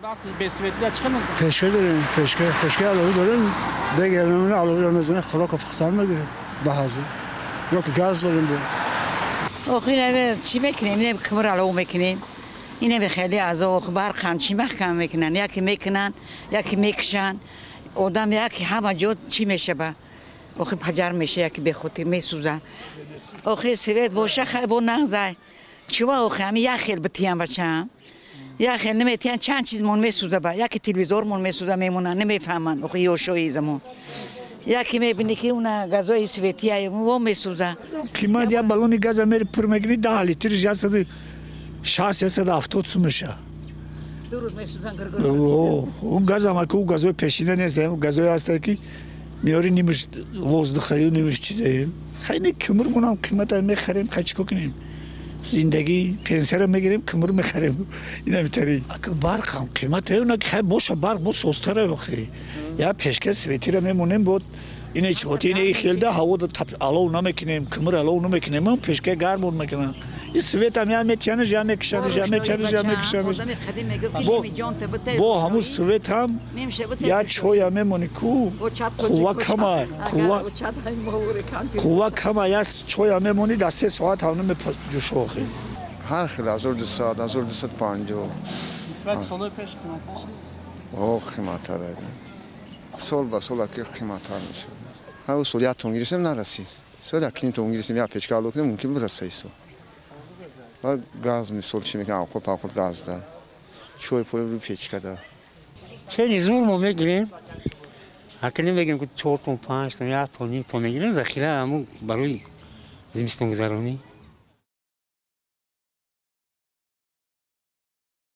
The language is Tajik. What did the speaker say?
وقتی به سویتی در چیکار می‌کنید؟ پشکه داریم، پشکه علاوه داریم. دیگه نمونه علاوه داریم میزنه خوراک فخسان میگیره به حاضر. یا که گاز داریم بود. آخه اینه چی میکنیم؟ اینه کمر علاوه میکنیم. اینه به خیلی از اخبار خام چی محکم میکنن. یکی میکنن، یکی میکشن. آدم یکی همه جا چی میشه با؟ آخه پجر میشه یکی به خودی میسوزن. آخه سویت باشه خیلی با نغزای. چوبا آخه همی یخیل بتیان بچم. یخیل نمیتیان چند چیز من میسوزه با. یکی تلویزور من میسوزه میمونن نمیفهمن. آخه یوشوی زمان. یکی میبینی که اون گازوی سویتی های و میسوزه. قیمت یا بالون گاز میری پر میگیری 10 لیتر جاست 670 سومشه. دو روز میسوزن گرگر. اون گاز هم که اون گازوی پیشینه نیست. اون گازوی هسته که میاری نیمش وزدخایی و نیمش چیزایی. خیلی کمر منم قیمت میخریم خچکو کنیم. زندگی پنسر میگیریم کمر میخریم. اینا میتری. اگه برق هم قیمت اون که خیلی باشه برق بود سوستره بخی. یا پیشکش سویتی را میمونیم بود. اینه چوتی اینه خیلده هوا رو علو نمیکنیم کمر علو نمیکنیم. من پیشکش گرم میکنم. این سویت هم یا میتونه جا میکشن جا میتونه جا میکشن. با همون سویت هم یا چوی هم میمونی کو. قوه کمه قوه کمه یا چوی هم میمونی دسته ساعت هم نمیپجوشو خیلی. هر خیلی 1200 1250. نسبت سال پیش قیمت اوه قیمت داره. سال به سال که قیمت میشه. هر سال یا تونگی رسیم نرسید. سال اکنون تونگی رسیم یا پیش کالو کنیم ممکن برسه ایسو. و گاز میسول چی میکنم آخر پاکت گاز ده. چوی پوی رو پیش کده. خیلی زور ما میگیریم. اکنون میگیم که 4 تا 5 تا یا تا نیم تا میگیریم ذخیره همون برای زمستون گذرانی.